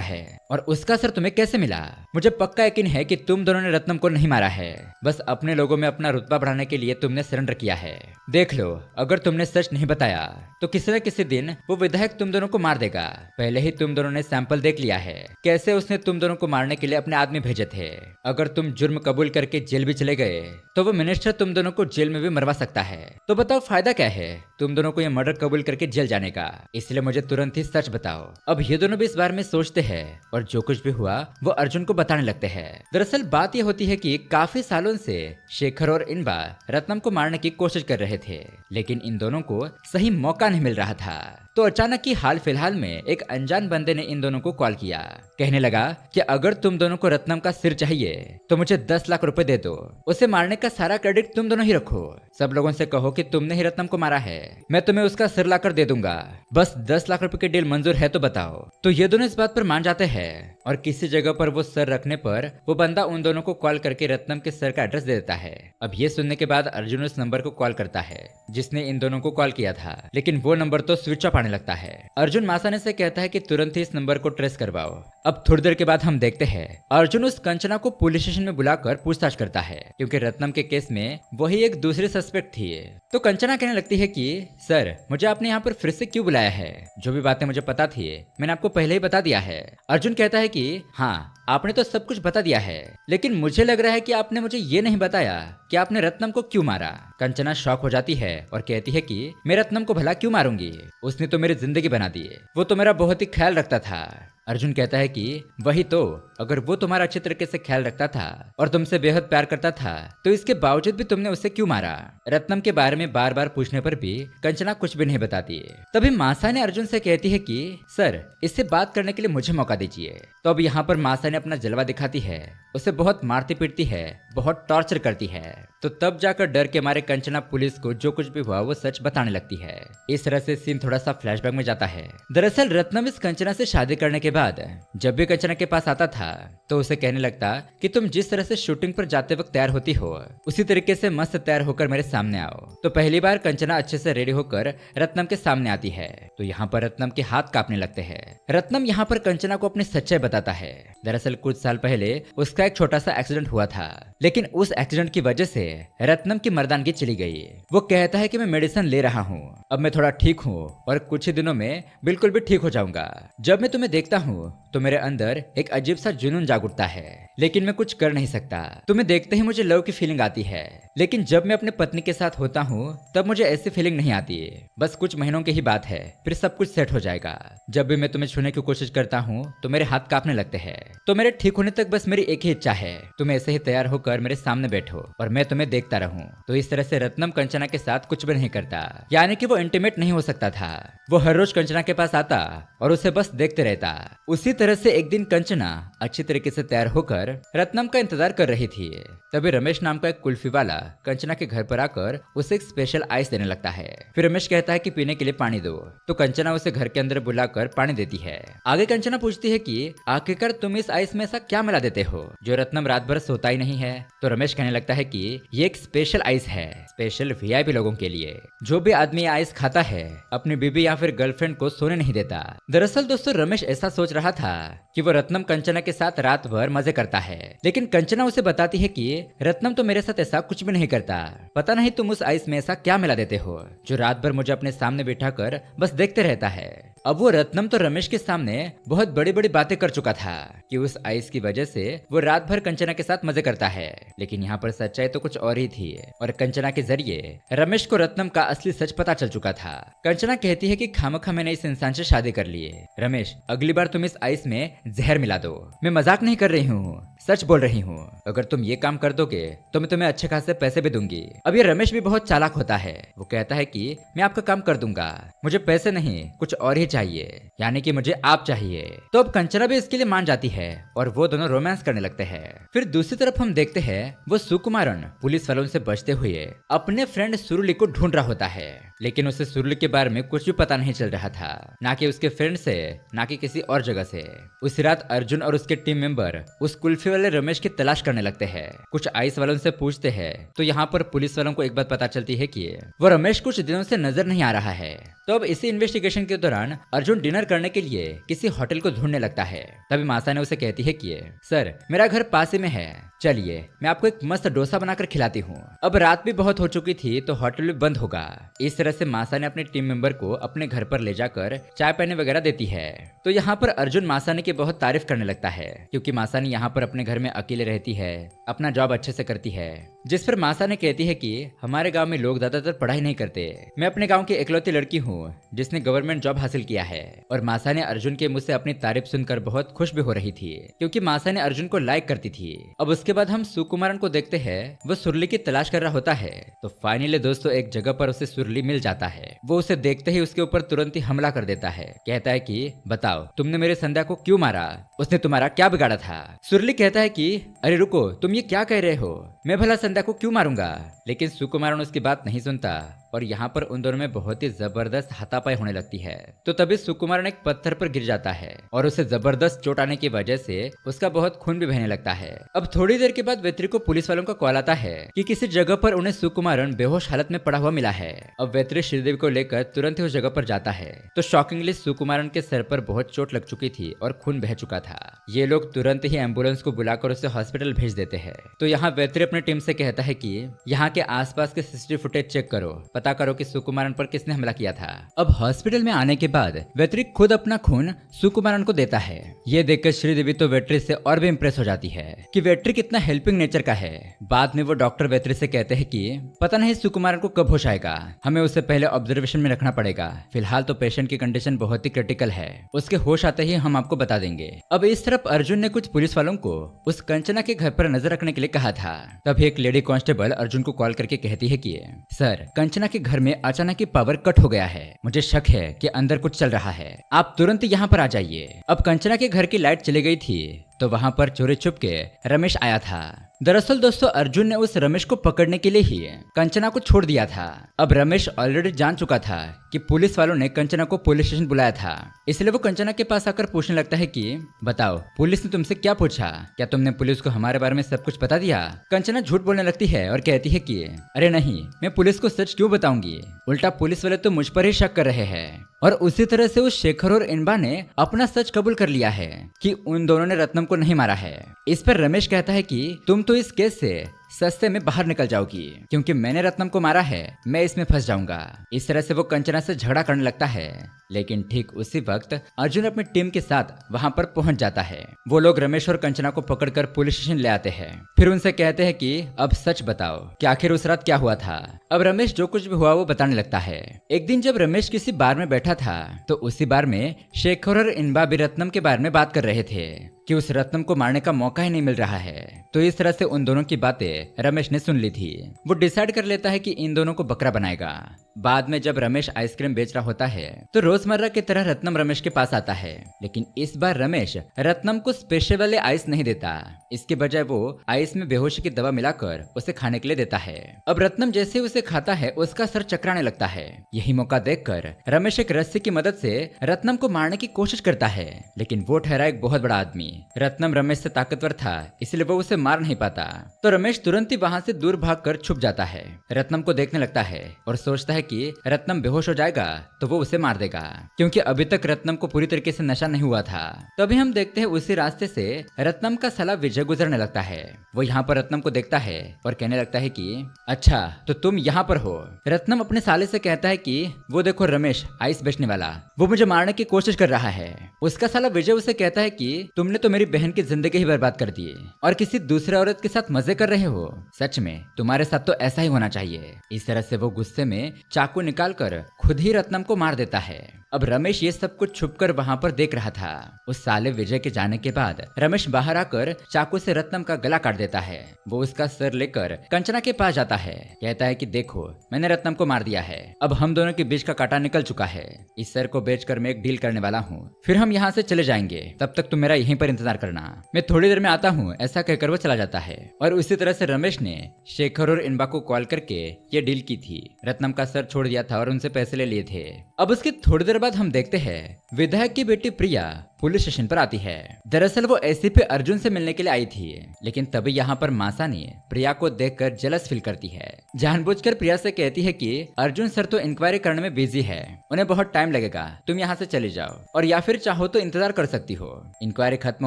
है और उसका सर तुम्हें कैसे मिला। मुझे पक्का यकीन है कि तुम दोनों ने रत्नम को नहीं मारा है, बस अपने लोगों में अपना रुतबा बढ़ाने के लिए तुमने सरेंडर किया है। देख लो, अगर तुमने सच नहीं बताया तो किसी न किसी दिन वो विधायक तुम दोनों को मार देगा। पहले ही तुम दोनों ने सैंपल देख लिया है कैसे उसने तुम दोनों को मारने के लिए अपने आदमी भेजे थे। अगर तुम जुर्म कबूल करके जेल भी चले गए तो वो मिनिस्टर तुम दोनों को जेल में भी मरवा सकता है, तो बताओ फायदा क्या है तुम दोनों को ये मर्डर कबूल करके जेल जाने का। इसलिए मुझे तुरंत ही सच बताओ। अब ये दोनों भी इस बारे में सोचते हैं और जो कुछ भी हुआ वो अर्जुन को बताने लगते हैं। दरअसल बात ये होती है कि काफी सालों से शेखर और इनबा रत्नम को मारने की कोशिश कर रहे थे, लेकिन इन दोनों को सही मौका नहीं मिल रहा था। तो अचानक ही हाल फिलहाल में एक अनजान बंदे ने इन दोनों को कॉल किया, कहने लगा कि अगर तुम दोनों को रत्नम का सिर चाहिए तो मुझे 10 लाख रुपए दे दो, उसे मारने का सारा क्रेडिट तुम दोनों ही रखो, सब लोगों से कहो कि तुमने ही रत्नम को मारा है, मैं तुम्हें उसका सिर लाकर दे दूंगा, बस 10 लाख रुपए की डील मंजूर है तो बताओ। तो ये दोनों इस बात पर मान जाते हैं और किसी जगह पर वो सर रखने पर वो बंदा उन दोनों को कॉल करके रत्नम के सर का एड्रेस दे देता है। अब ये सुनने के बाद अर्जुन उस नंबर को कॉल करता है जिसने इन दोनों को कॉल किया था, लेकिन वो नंबर तो स्विच ऑफ आने लगता है। अर्जुन मासाने से कहता है कि तुरंत ही इस नंबर को ट्रेस करवाओ। अब थोड़ी देर के बाद हम देखते हैं अर्जुन उस कंचना को पुलिस स्टेशन में बुलाकर पूछताछ करता है, क्योंकि रत्नम के केस में वही एक दूसरी सस्पेक्ट थी। तो कंचना कहने लगती है कि सर मुझे आपने यहाँ पर फिर से क्यों बुलाया है, जो भी बातें मुझे पता थी मैंने आपको पहले ही बता दिया है। अर्जुन कहता है कि हाँ आपने तो सब कुछ बता दिया है, लेकिन मुझे लग रहा है कि आपने मुझे ये नहीं बताया कि आपने रत्नम को क्यों मारा। कंचना शॉक हो जाती है और कहती है कि मैं रत्नम को भला क्यों मारूंगी, उसने तो मेरी जिंदगी बना दी, वो तो मेरा बहुत ही ख्याल रखता था। अर्जुन कहता है कि वही तो, अगर वो तुम्हारा अच्छे तरीके से ख्याल रखता था और तुमसे बेहद प्यार करता था तो इसके बावजूद भी तुमने उसे क्यों मारा। रत्नम के बारे में बार बार पूछने पर भी कंचना कुछ भी नहीं बताती। तभी मासा ने अर्जुन से कहती है कि सर इससे बात करने के लिए मुझे मौका दीजिए। तो अब यहाँ पर मासा ने अपना जलवा दिखाती है, उसे बहुत मारती पीटती है, बहुत टॉर्चर करती है। तो तब जाकर डर के मारे कंचना पुलिस को जो कुछ भी हुआ वो सच बताने लगती है। इस तरह से सीन थोड़ा सा फ्लैशबैक में जाता है। दरअसल रत्नम इस कंचना से शादी करने के बाद जब भी कंचना के पास आता था तो उसे कहने लगता कि तुम जिस तरह से शूटिंग पर जाते वक्त तैयार होती हो उसी तरीके से मस्त तैयार होकर मेरे सामने आओ। तो पहली बार कंचना अच्छे से रेडी होकर रत्नम के सामने आती है तो यहाँ पर रत्नम के हाथ कांपने लगते हैं। रत्नम यहाँ पर कंचना को अपनी सच्चाई बताता है। दरअसल कुछ साल पहले उसका एक छोटा सा एक्सीडेंट हुआ था, लेकिन उस एक्सीडेंट की वजह से रत्नम की मर्दानगी चली गई। वो कहता है कि मैं मेडिसिन ले रहा हूँ, अब मैं थोड़ा ठीक हूँ और कुछ ही दिनों में बिल्कुल भी ठीक हो जाऊंगा। जब मैं तुम्हें देखता हूँ तो मेरे अंदर एक अजीब सा जुनून जाग उठता है, लेकिन मैं कुछ कर नहीं सकता। तुम्हें देखते ही मुझे लव की फीलिंग आती है, लेकिन जब मैं अपनी पत्नी के साथ होता हूँ तब मुझे ऐसी फीलिंग नहीं आती। बस कुछ महीनों की ही बात है, फिर सब कुछ सेट हो जाएगा। जब भी मैं तुम्हें छूने की कोशिश करता हूँ तो मेरे हाथ कांपने लगते हैं। तो मेरे ठीक होने तक बस मेरी एक ही इच्छा है, तुम ऐसे ही तैयार होकर मेरे सामने बैठो और मैं तुम्हें देखता रहूं। तो इस तरह से रत्नम कंचना के साथ कुछ भी नहीं करता, यानी कि वो इंटीमेट नहीं हो सकता था। वो हर रोज कंचना के पास आता और उसे बस देखते रहता। उसी तरह से एक दिन कंचना अच्छी तरीके से तैयार होकर रत्नम का इंतजार कर रही थी। तभी रमेश नाम का एक कुल्फी वाला कंचना के घर पर आकर उसे एक स्पेशल आइस देने लगता है। फिर रमेश कहता है कि पीने के लिए पानी दो, तो कंचना उसे घर के अंदर बुलाकर पानी देती है। आगे कंचना पूछती है कि आखिरकार तुम इस आइस में ऐसा क्या मिला देते हो जो रत्नम रात भर सोता ही नहीं है। तो रमेश कहने लगता है कि ये एक स्पेशल आइस है, स्पेशल वीआईपी लोगों के लिए। जो भी आदमी आइस खाता है अपनी बीबी या फिर गर्लफ्रेंड को सोने नहीं देता। दरअसल दोस्तों रमेश ऐसा सोच रहा था कि वो रत्नम कंचना के साथ रात भर मजे करता है, लेकिन कंचना उसे बताती है कि रत्नम तो मेरे साथ ऐसा कुछ भी नहीं करता। पता नहीं तुम उस आइस में ऐसा क्या मिला देते हो जो रात भर मुझे अपने सामने बिठाकर बस देखते रहता है। अब वो रत्नम तो रमेश के सामने बहुत बड़ी बड़ी बातें कर चुका था कि उस आइस की वजह से वो रात भर कंचना के साथ मजे करता है, लेकिन यहाँ पर सच्चाई तो कुछ और ही थी और कंचना के जरिए रमेश को रत्नम का असली सच पता चल चुका था। कंचना कहती है कि खामखा मैंने इस इंसान से शादी कर ली है। रमेश अगली बार तुम इस आइस में जहर मिला दो, मैं मजाक नहीं कर रही हूँ, सच बोल रही हूँ। अगर तुम ये काम कर दोगे तो मैं तुम्हें अच्छे खासे पैसे भी दूंगी। अब ये रमेश भी बहुत चालाक होता है, वो कहता है कि मैं आपका काम कर दूंगा, मुझे पैसे नहीं कुछ और ही चाहिए, यानी कि मुझे आप चाहिए। तो अब कंचना भी इसके लिए मान जाती है और वो दोनों रोमांस करने लगते हैं। फिर दूसरी तरफ हम देखते हैं वो सुकुमारन पुलिस वालों से बचते हुए अपने फ्रेंड सुरुली को ढूंढ रहा होता है, लेकिन उसे सुरुली के बारे में कुछ भी पता नहीं चल रहा था, ना कि उसके फ्रेंड से ना कि किसी और जगह से। उस रात अर्जुन और उसके टीम मेंबर उस कुल्फी वाले रमेश की तलाश करने लगते हैं। कुछ आइस वालों से पूछते हैं तो यहाँ पर पुलिस वालों को एक बात पता चलती है कि वो रमेश कुछ दिनों से नजर नहीं आ रहा है। तो अब इसी इन्वेस्टिगेशन के दौरान अर्जुन डिनर करने के लिए किसी होटल को ढूंढने लगता है। तभी मासा ने उसे कहती है कि सर मेरा घर पास ही में है, चलिए मैं आपको एक मस्त डोसा बनाकर खिलाती हूँ। अब रात भी बहुत हो चुकी थी तो होटल भी बंद होगा। इस तरह से मासा ने अपने टीम मेंबर को अपने घर पर ले जाकर चाय पानी वगैरह देती है। तो यहाँ पर अर्जुन मासानी की बहुत तारीफ करने लगता है, क्योंकि मासानी यहाँ पर अपने घर में अकेले रहती है, अपना जॉब अच्छे से करती है। जिस पर मासा ने कहती है कि हमारे गांव में लोग ज्यादातर पढ़ाई नहीं करते, मैं अपने गांव की इकलौती लड़की हूँ जिसने गवर्नमेंट जॉब हासिल किया है। और मासा ने अर्जुन के मुझसे अपनी तारीफ सुनकर बहुत खुश भी हो रही थी, क्योंकि मासा ने अर्जुन को लाइक करती थी। अब उसके बाद हम सुकुमारन को देखते हैं, वो सुरली की तलाश कर रहा होता है। तो फाइनली दोस्तों एक जगह पर उसे सुरली मिल जाता है। वो उसे देखते ही उसके ऊपर तुरंत ही हमला कर देता है, कहता है कि बताओ तुमने मेरे संध्या को क्यों मारा, उसने तुम्हारा क्या बिगाड़ा था। सुरली कहता है कि अरे रुको, तुम ये क्या कह रहे हो, मैं भला संध्या को क्यों मारूंगा। लेकिन सुकुमारन उसकी बात नहीं सुनता और यहाँ पर उन दोनों में बहुत ही जबरदस्त हाथापाई होने लगती है। तो तभी सुकुमारन एक पत्थर पर गिर जाता है और उसे जबरदस्त चोट आने की वजह से उसका बहुत खून भी बहने लगता है। अब थोड़ी देर के बाद वेत्री को पुलिस वालों का कॉल आता है कि किसी जगह पर उन्हें सुकुमारन बेहोश हालत में पड़ा हुआ मिला है। अब वेत्री श्रीदेवी को लेकर तुरंत ही उस जगह पर जाता है। तो शॉकिंगली सुकुमारन के सर पर बहुत चोट लग चुकी थी और खून बह चुका था। ये लोग तुरंत ही एम्बुलेंस को बुलाकर उसे हॉस्पिटल भेज देते हैं। तो यहाँ वेत्री अपनी टीम से कहता है कि यहाँ के आसपास के सीसीटीवी फुटेज चेक करो, पता करो कि सुकुमारन पर किसने हमला किया था। अब हॉस्पिटल में आने के बाद वेत्री खुद अपना खून सुकुमारन को देता है। ये देखकर श्रीदेवी तो वेत्री से और भी इम्प्रेस हो जाती है कि वेत्री कितना हेल्पिंग नेचर का है। बाद में वो डॉक्टर वेत्री से कहते हैं कि पता नहीं सुकुमारन को कब होश आएगा, हमें उसे पहले ऑब्जर्वेशन में रखना पड़ेगा। फिलहाल तो पेशेंट की कंडीशन बहुत ही क्रिटिकल है, उसके होश आते ही हम आपको बता देंगे। अब इस तरफ अर्जुन ने कुछ पुलिस वालों को उस कंचना के घर पर नजर रखने के लिए कहा था। तभी एक लेडी कांस्टेबल अर्जुन को कॉल करके कहती है कि सर कंचना के घर में अचानक ही पावर कट हो गया है, मुझे शक है कि अंदर कुछ चल रहा है, आप तुरंत यहाँ पर आ जाइए। अब कंचना के घर की लाइट चली गई थी तो वहाँ पर चोरी छुप के रमेश आया था। दरअसल दोस्तों अर्जुन ने उस रमेश को पकड़ने के लिए ही कंचना को छोड़ दिया था। अब रमेश ऑलरेडी जान चुका था कि पुलिस वालों ने कंचना को पुलिस स्टेशन बुलाया था, इसलिए वो कंचना के पास आकर पूछने लगता है कि बताओ पुलिस ने तुमसे क्या पूछा, क्या तुमने पुलिस को हमारे बारे में सब कुछ बता दिया। कंचना झूठ बोलने लगती है और कहती है कि अरे नहीं, मैं पुलिस को सच क्यों बताऊंगी, उल्टा पुलिस वाले तो मुझ पर ही शक कर रहे हैं। और उसी तरह से उस शेखर और इनबा ने अपना सच कबूल कर लिया है कि उन दोनों ने रत्नम को नहीं मारा है। इस पर रमेश कहता है कि तुम तो इस केस से सस्ते में बाहर निकल जाओगी, क्योंकि मैंने रत्नम को मारा है, मैं इसमें फंस जाऊंगा। इस तरह से वो कंचना से झगड़ा करने लगता है, लेकिन ठीक उसी वक्त अर्जुन अपनी टीम के साथ वहां पर पहुंच जाता है। वो लोग रमेश और कंचना को पकड़कर पुलिस स्टेशन ले आते हैं, फिर उनसे कहते हैं कि अब सच बताओ कि आखिर उस रात क्या हुआ था। अब रमेश जो कुछ भी हुआ वो बताने लगता है। एक दिन जब रमेश किसी बार में बैठा था तो उसी बार में शेखर और इनबा भी रत्नम के बारे में बात कर रहे थे कि उस रत्नम को मारने का मौका ही नहीं मिल रहा है। तो इस तरह से उन दोनों की बातें रमेश ने सुन ली थी। वो डिसाइड कर लेता है कि इन दोनों को बकरा बनाएगा। बाद में जब रमेश आइसक्रीम बेच रहा होता है तो रोजमर्रा की तरह रत्नम रमेश के पास आता है, लेकिन इस बार रमेश रत्नम को स्पेशल वाले आइस नहीं देता, इसके बजाय वो आइस में बेहोशी की दवा मिलाकर उसे खाने के लिए देता है। अब रत्नम जैसे उसे खाता है उसका सर चकराने लगता है। यही मौका देखकर रमेश एक रस्सी की मदद से रत्नम को मारने की कोशिश करता है, लेकिन वो ठहरा एक बहुत बड़ा आदमी। रत्नम रमेश से ताकतवर था, इसलिए वो उसे मार नहीं पाता। तो रमेश तुरंत ही वहां से दूर भागकर छुप जाता है। रत्नम को देखने लगता है और सोचता है कि रत्नम बेहोश हो जाएगा तो वो उसे मार देगा, क्योंकि अभी तक रत्नम को पूरी तरीके से नशा नहीं हुआ था। तभी हम देखते हैं उसी रास्ते से रत्नम का साला विजय गुजरने लगता है। वो यहाँ पर रत्नम को देखता है और कहने लगता है कि अच्छा तो तुम यहाँ पर हो। रत्नम अपने साले से कहता है कि वो देखो रमेश आइस बेचने वाला, वो मुझे मारने की कोशिश कर रहा है। उसका साला विजय उसे कहता है कि तुमने तो मेरी बहन की जिंदगी ही बर्बाद कर दी और किसी दूसरे औरत के साथ मजे कर रहे हो, सच में तुम्हारे साथ तो ऐसा ही होना चाहिए। इस तरह से वो गुस्से में चाकू निकालकर खुद ही रत्नम को मार देता है। अब रमेश ये सब कुछ छुपकर वहां पर देख रहा था। उस साले विजय के जाने के बाद रमेश बाहर आकर चाकू से रत्नम का गला काट देता है। वो उसका सर लेकर कंचना के पास जाता है, कहता है कि देखो मैंने रत्नम को मार दिया है, अब हम दोनों के बीच का कांटा निकल चुका है। इस सर को बेचकर मैं एक डील करने वाला हूँ, फिर हम यहाँ से चले जाएंगे, तब तक तुम मेरा यहीं पर इंतजार करना, मैं थोड़ी देर में आता हूँ। ऐसा कहकर वो चला जाता है। और उसी तरह से रमेश ने शेखर और इनबा को कॉल करके ये डील की थी, रत्नम का सर छोड़ दिया था और उनसे पैसे ले लिए थे। अब उसकी थोड़ी देर बाद हम देखते हैं विधायक की बेटी प्रिया पुलिस स्टेशन पर आती है। दरअसल वो एसीपी अर्जुन से मिलने के लिए आई थी, लेकिन तभी यहाँ पर मासा ने प्रिया को देखकर जलस फील करती है। जानबूझकर प्रिया से कहती है कि अर्जुन सर तो इंक्वायरी करने में बिजी है, उन्हें बहुत टाइम लगेगा, तुम यहाँ से चले जाओ, और या फिर चाहो तो इंतजार कर सकती हो, इंक्वायरी खत्म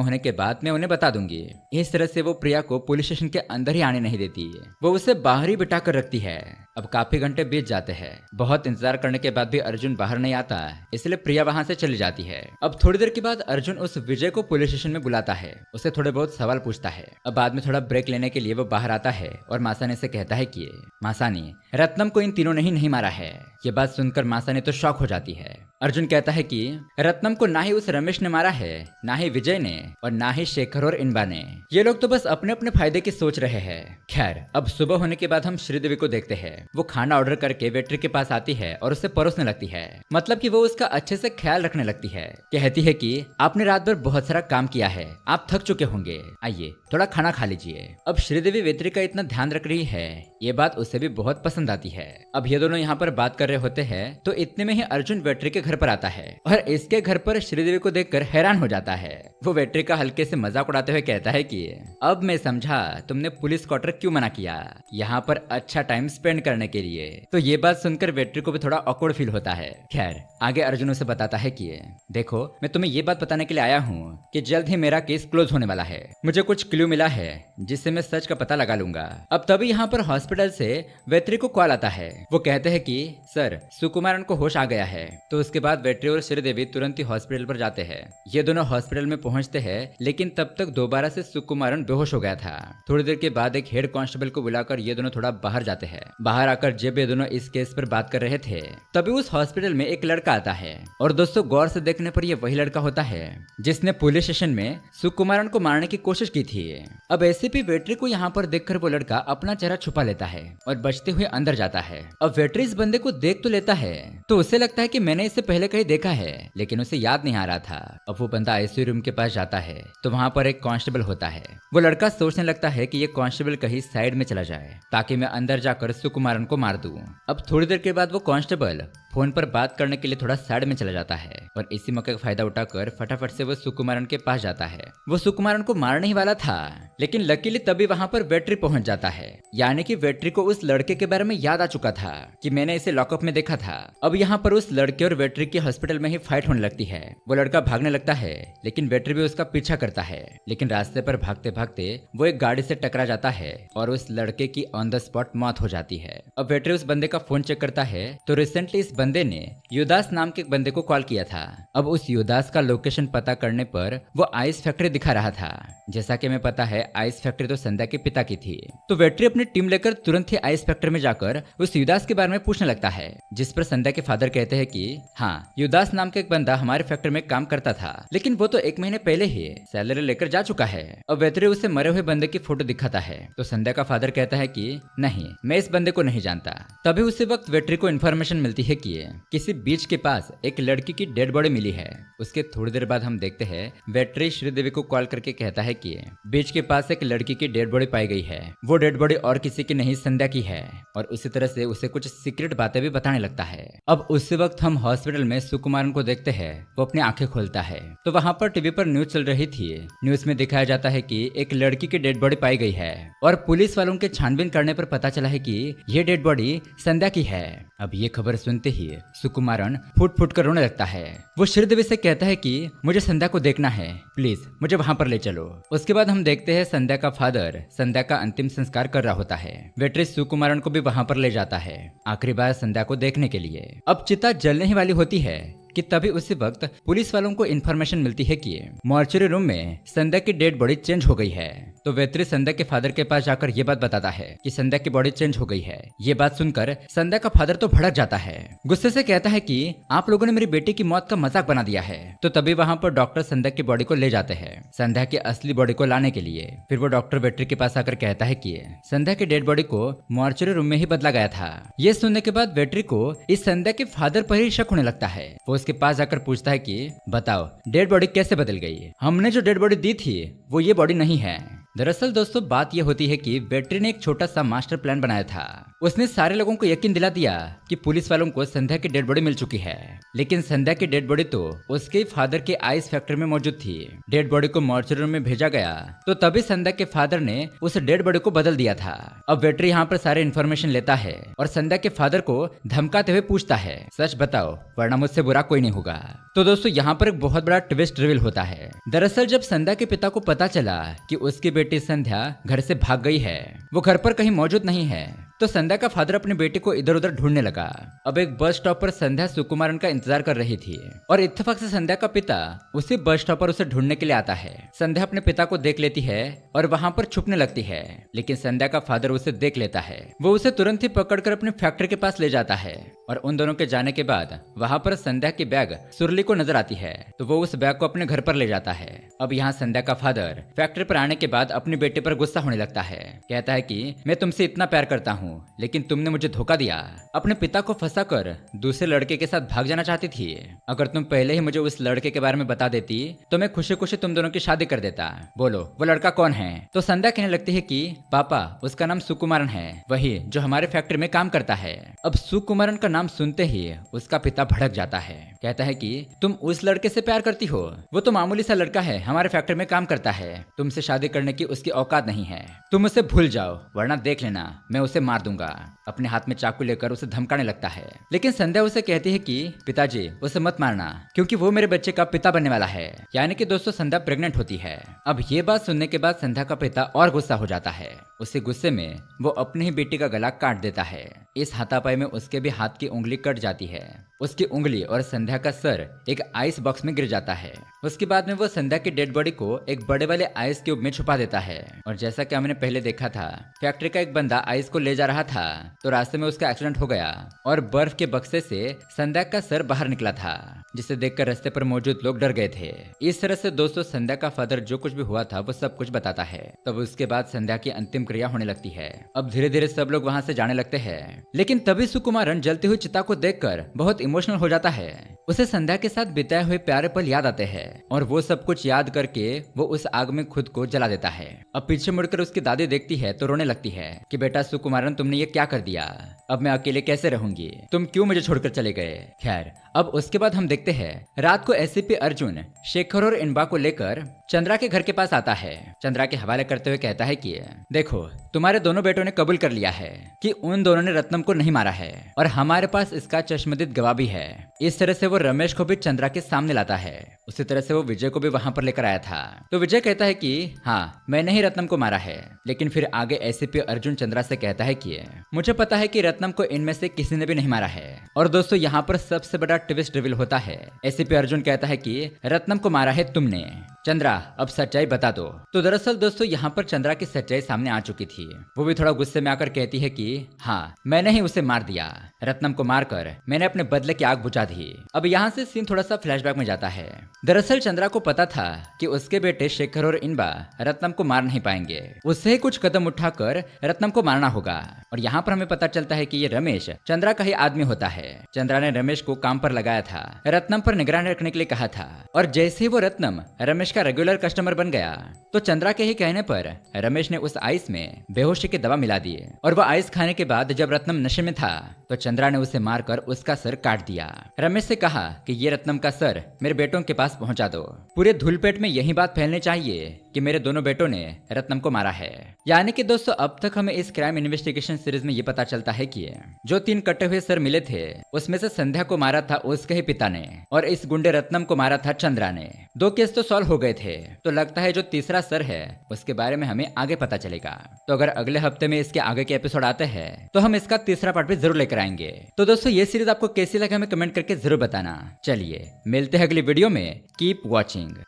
होने के बाद मैं उन्हें बता दूंगी। इस तरह से वो प्रिया को पुलिस स्टेशन के अंदर ही आने नहीं देती, वो उसे बाहर ही बिठा कर रखती है। अब काफी घंटे बीत जाते हैं, बहुत इंतजार करने के बाद भी अर्जुन बाहर नहीं आता, इसलिए प्रिया वहां से चली जाती है। अब थोड़ी देर के बाद अर्जुन उस विजय को पुलिस स्टेशन में बुलाता है, उसे थोड़े बहुत सवाल पूछता है। अब बाद में थोड़ा ब्रेक लेने के लिए वो बाहर आता है और मासानी से कहता है कि मासानी रत्नम को इन तीनों ने ही नहीं मारा है। ये बात सुनकर मासानी तो शॉक हो जाती है। अर्जुन कहता है कि रत्नम को ना ही उस रमेश ने मारा है, ना ही विजय ने, और ना ही शेखर और इनबा ने। ये लोग तो बस अपने अपने फायदे की सोच रहे हैं। खैर अब सुबह होने के बाद हम श्रीदेवी को देखते हैं। वो खाना ऑर्डर करके वेटर के पास आती है और उसे परोसने लगती है, मतलब कि वो उसका अच्छे से ख्याल रखने लगती है। कहती है कि आपने रात भर बहुत सारा काम किया है, आप थक चुके होंगे, आइए थोड़ा खाना खा लीजिए। अब श्रीदेवी वेत्री का इतना ध्यान रख रही है, ये बात उसे भी बहुत पसंद आती है। अब ये दोनों यहाँ पर बात कर रहे होते हैं तो इतने में ही अर्जुन वेट्री के घर पर आता है और इसके घर पर श्रीदेवी को देखकर हैरान हो जाता है। वो वेट्री का हल्के से मजाक उड़ाते हुए कहता है कि अब मैं समझा तुमने पुलिस क्वार्टर क्यों मना किया, यहाँ पर अच्छा टाइम स्पेंड करने के लिए। तो ये बात सुनकर वेट्री को भी थोड़ा ऑकवर्ड फील होता है। खैर आगे अर्जुन उसे बताता है कि देखो मैं तुम्हें ये बात बताने के लिए आया हूँ कि जल्द ही मेरा केस क्लोज होने वाला है, मुझे कुछ क्लू मिला है जिससे मैं सच का पता लगा लूंगा। अब तभी यहाँ पर हॉस्पिटल से वेट्री को कॉल आता है। वो कहते हैं कि सर सुकुमारन को होश आ गया है। तो उसके बाद वेट्री और श्रीदेवी तुरंत ही हॉस्पिटल पर जाते हैं। ये दोनों हॉस्पिटल में पहुंचते हैं, लेकिन तब तक दोबारा से सुकुमारन बेहोश हो गया था। थोड़ी देर के बाद एक हेड कांस्टेबल को बुलाकर ये दोनों थोड़ा बाहर जाते हैं। बाहर आकर जब ये दोनों इस केस पर बात कर रहे थे तभी उस हॉस्पिटल में एक लड़का आता है। और दोस्तों गौर से देखने पर यह वही लड़का होता है जिसने पुलिस स्टेशन में सुकुमारन को मारने की कोशिश की थी। अब एसीपी वेट्री को यहाँ पर देखकर वो लड़का अपना चेहरा छुपा लेता लगता है और बचते हुए अंदर जाता है। अब वेटर इस बंदे को देख तो लेता है तो उसे लगता है कि मैंने इसे पहले कहीं देखा है, लेकिन उसे याद नहीं आ रहा था। अब वो बंदा आईसीयू रूम के पास जाता है तो वहाँ पर एक कांस्टेबल होता है। वो लड़का सोचने लगता है कि ये कांस्टेबल कहीं साइड में चला जाए ताकि मैं अंदर जाकर सुकुमारन को मार दूं। अब थोड़ी देर के बाद वो कांस्टेबल फोन पर बात करने के लिए थोड़ा साइड में चला जाता है और इसी मौके का फायदा उठाकर फटाफट से वो सुकुमारन के पास जाता है। वो सुकुमारन को मारने ही वाला था, लेकिन लकीली तभी वहाँ पर वेट्री पहुंच जाता है। यानी कि वेट्री को उस लड़के के बारे में याद आ चुका था कि मैंने इसे लॉकअप में देखा था। अब यहाँ पर उस लड़के और वेट्री की हॉस्पिटल में ही फाइट होने लगती है। वो लड़का भागने लगता है लेकिन वेट्री भी उसका पीछा करता है, लेकिन रास्ते पर भागते भागते वो एक गाड़ी से टकरा जाता है और उस लड़के की ऑन द स्पॉट मौत हो जाती है। अब वेट्री उस बंदे का फोन चेक करता है तो रिसेंटली इस बंदे ने युदास नाम के एक बंदे को कॉल किया था। अब उस युदास का लोकेशन पता करने पर वो आइस फैक्ट्री दिखा रहा था। जैसा कि हमें पता है आइस फैक्ट्री तो संध्या के पिता की थी, तो वेट्री अपनी टीम लेकर तुरंत ही आइस फैक्ट्री में जाकर उस युदास के बारे में पूछने लगता है, जिस पर संध्या के फादर कहते हैं कि हाँ, युदास नाम का एक बंदा हमारे फैक्ट्री में काम करता था, लेकिन वो तो 1 महीने पहले ही सैलरी लेकर जा चुका है। अब वेट्री उसे मरे हुए बंदे की फोटो दिखाता है तो संध्या का फादर कहता है कि नहीं, मैं इस बंदे को नहीं जानता। तभी उसी वक्त वेट्री को इन्फॉर्मेशन मिलती है कि किसी बीच के पास एक लड़की की डेड बॉडी मिली है। उसके थोड़ी देर बाद हम देखते हैं वेट्री श्रीदेवी को कॉल करके कहता है कि बीच के पास एक लड़की की डेड बॉडी पाई गई है। वो डेड बॉडी और किसी की नहीं, संध्या की है, और उसी तरह से उसे कुछ सीक्रेट बातें भी बताने लगता है। अब उसी वक्त हम हॉस्पिटल में सुकुमारन को देखते हैं। वो अपनी आंखें खोलता है तो वहाँ पर टीवी पर न्यूज चल रही थी। न्यूज में दिखाया जाता है कि एक लड़की की डेड बॉडी पाई गई है और पुलिस वालों के छानबीन करने पर पता चला है कि ये डेड बॉडी संध्या की है। अब ये खबर सुनते ही सुकुमारन फुट फुट कर रोने लगता है। वो श्रीदेवी से कहता है कि मुझे संध्या को देखना है, प्लीज मुझे वहां पर ले चलो। उसके बाद हम देखते हैं संध्या का फादर संध्या का अंतिम संस्कार कर रहा होता है। वेट्री सुकुमारन को भी वहां पर ले जाता है आखिरी बार संध्या को देखने के लिए। अब चिता जलने ही वाली होती है कि तभी उसी वक्त पुलिस वालों को इन्फॉर्मेशन मिलती है कि मॉर्चरी रूम में संध्या की डेड बॉडी चेंज हो गई है। तो वेत्री संध्या के फादर के पास जाकर ये बात बताता है कि संध्या की बॉडी चेंज हो गई है। ये बात सुनकर संध्या का फादर तो भड़क जाता है, गुस्से से कहता है कि आप लोगों ने मेरी बेटी की मौत का मजाक बना दिया है। तो तभी वहाँ पर डॉक्टर संध्या की बॉडी को ले जाते हैं संध्या की असली बॉडी को लाने के लिए। फिर वो डॉक्टर वेट्री के पास आकर कहता है कि संध्या की डेड बॉडी को मॉर्चरी रूम में ही बदला गया था। ये सुनने के बाद वेट्री को इस संध्या के फादर पर ही शक होने लगता है। वो उसके पास जाकर पूछता है कि बताओ डेड बॉडी कैसे बदल गई? हमने जो डेड बॉडी दी थी वो ये बॉडी नहीं है। दरअसल दोस्तों बात यह होती है कि वेट्री ने एक छोटा सा मास्टर प्लान बनाया था। उसने सारे लोगों को यकीन दिला दिया कि पुलिस वालों को संध्या की डेड बॉडी मिल चुकी है, लेकिन संध्या की डेड बॉडी तो उसके फादर के आइस फैक्ट्री में मौजूद थी। डेड बॉडी को मॉर्चरी रूम में भेजा गया तो तभी संध्या के फादर ने उस डेड बॉडी को बदल दिया था। अब वेट्री यहाँ पर सारे इन्फॉर्मेशन लेता है और संध्या के फादर को धमकाते हुए पूछता है सच बताओ वरना मुझसे बुरा कोई नहीं होगा। तो दोस्तों यहाँ पर एक बहुत बड़ा ट्विस्ट रिवील होता है। दरअसल जब संध्या के पिता को पता चला कि उसकी बेटी संध्या घर से भाग गई है, वो घर पर कहीं मौजूद नहीं है, तो संध्या का फादर अपनी बेटी को इधर उधर ढूंढने लगा। अब एक बस स्टॉप पर संध्या सुकुमारन का इंतजार कर रही थी और इत्तेफाक से संध्या का पिता उसी बस स्टॉप पर उसे ढूंढने के लिए आता है। संध्या अपने पिता को देख लेती है और वहां पर छुपने लगती है, लेकिन संध्या का फादर उसे देख लेता है। वो उसे तुरंत ही पकड़कर अपनी फैक्ट्री के पास ले जाता है और उन दोनों के जाने के बाद वहां पर संध्या की बैग सुरली को नजर आती है, तो वो उस बैग को अपने घर पर ले जाता है। अब यहाँ संध्या का फादर फैक्ट्री पर आने के बाद अपनी बेटे पर गुस्सा होने लगता है। कहता है कि मैं तुमसे इतना प्यार करता हूँ लेकिन तुमने मुझे धोखा दिया, अपने पिता को फंसाकर दूसरे लड़के के साथ भाग जाना चाहती थी। अगर तुम पहले ही मुझे उस लड़के के बारे में बता देती तो मैं खुशी खुशी तुम दोनों की शादी कर देता। बोलो वो लड़का कौन है? तो संध्या कहने लगती है कि पापा उसका नाम सुकुमारन है, वही जो हमारे फैक्ट्री में काम करता है। अब सुकुमारन का नाम सुनते ही उसका पिता भड़क जाता है। कहता है कि तुम उस लड़के से प्यार करती हो, वो तो मामूली सा लड़का है, हमारे फैक्ट्री में काम करता है, तुमसे शादी करने की उसकी औकात नहीं है, तुम उसे भूल जाओ वरना देख लेना मैं उसे मार दूंगा। अपने हाथ में चाकू लेकर उसे धमकाने लगता है, लेकिन संध्या उसे कहती है कि पिताजी उसे मत मारना क्योंकि वो मेरे बच्चे का पिता बनने वाला है। यानी कि दोस्तों संध्या प्रेग्नेंट होती है। अब ये बात सुनने के बाद संध्या का पिता और गुस्सा हो जाता है। उसी गुस्से में वो अपनी ही बेटी का गला काट देता है। इस हाथापाई में उसके भी हाथ की उंगली कट जाती है। उसकी उंगली और संध्या का सर एक आइस बॉक्स में गिर जाता है। उसके बाद में वो संध्या की डेड बॉडी को एक बड़े वाले आइस क्यूब में छुपा देता है। और जैसा कि हमने पहले देखा था फैक्ट्री का एक बंदा आइस को ले जा रहा था तो रास्ते में उसका एक्सीडेंट हो गया और बर्फ के बक्से से संध्या का सर बाहर निकला था। जिसे देखकर रास्ते पर मौजूद लोग डर गए थे। इस तरह से दोस्तों संध्या का फादर जो कुछ भी हुआ था वो सब कुछ बताता है। तब उसके बाद संध्या की अंतिम क्रिया होने लगती है। अब धीरे धीरे सब लोग वहाँ से जाने लगते हैं, लेकिन तभी सुकुमारन जलती हुई चिता को देखकर बहुत इमोशनल हो जाता है। उसे संध्या के साथ बिताए हुए प्यारे पल याद आते हैं और वो सब कुछ याद करके वो उस आग में खुद को जला देता है। अब पीछे मुड़कर उसकी दादी देखती है तो रोने लगती है कि बेटा सुकुमारन तुमने ये क्या कर दिया, अब मैं अकेले कैसे रहूंगी, तुम क्यों मुझे छोड़कर चले गए। खैर अब उसके बाद हम देखते हैं रात को एसीपी अर्जुन शेखर और इनबा को लेकर चंद्रा के घर के पास आता है। चंद्रा के हवाले करते हुए कहता है कि देखो तुम्हारे दोनों बेटों ने कबूल कर लिया है कि उन दोनों ने रत्नम को नहीं मारा है और हमारे पास इसका चश्मदीद गवाह भी है। इस तरह से वो रमेश को भी चंद्रा के सामने लाता है। उसी तरह से वो विजय को भी वहां पर लेकर आया था। तो विजय कहता है कि हाँ मैंने ही रत्नम को मारा है, लेकिन फिर आगे एसीपी अर्जुन चंद्रा से कहता है कि मुझे पता है कि रत्नम को इनमें से किसी ने भी नहीं मारा है। और दोस्तों यहाँ पर सबसे बड़ा ट्विस्ट रिवील होता है। एसीपी अर्जुन कहता है कि रत्नम को मारा है तुमने। चंद्रा अब सच्चाई बता दो। तो दरअसल दोस्तों यहाँ पर चंद्रा की सच्चाई सामने आ चुकी थी। वो भी थोड़ा गुस्से में आकर कहती है कि हाँ मैंने ही उसे मार दिया, रत्नम को मारकर मैंने अपने बदले की आग बुझा दी। अब यहाँ से सीन थोड़ा सा फ्लैशबैक में जाता है। दरअसल चंद्रा को पता था कि उसके बेटे शेखर और इनबा रत्नम को मार नहीं पाएंगे, उससे ही कुछ कदम उठाकर रत्नम को मारना होगा। और यहाँ पर हमें पता चलता है कि ये रमेश चंद्रा का ही आदमी होता है। चंद्रा ने रमेश को काम पर लगाया था, रत्नम पर निगरानी रखने के लिए कहा था, और जैसे ही वो रत्नम रमेश का रेगुलर कस्टमर बन गया तो चंद्रा के ही कहने पर रमेश ने उस आइस में बेहोशी की दवा मिला दी। और वह आइस खाने के बाद जब रत्नम नशे में था तो चंद्रा ने उसे मारकर उसका सर काट दिया। रमेश से कहा कि ये रत्नम का सर मेरे बेटों के पास पहुंचा दो। पूरे धूलपेट में यही बात फैलनी चाहिए कि मेरे दोनों बेटों ने रत्नम को मारा है। यानी कि दोस्तों अब तक हमें इस क्राइम इन्वेस्टिगेशन सीरीज में ये पता चलता है कि जो 3 कटे हुए सर मिले थे उसमें से संध्या को मारा था उसके ही पिता ने और इस गुंडे रत्नम को मारा था चंद्रा ने। 2 केस तो सॉल्व हो गए थे, तो लगता है जो तीसरा सर है उसके बारे में हमें आगे पता चलेगा। तो अगर अगले हफ्ते में इसके आगे के एपिसोड आते हैं तो हम इसका तीसरा पार्ट भी जरूर लेकर आएंगे। तो दोस्तों ये सीरीज आपको कैसी लगी हमें कमेंट करके जरूर बताना। चलिए मिलते हैं अगली वीडियो में। Keep watching.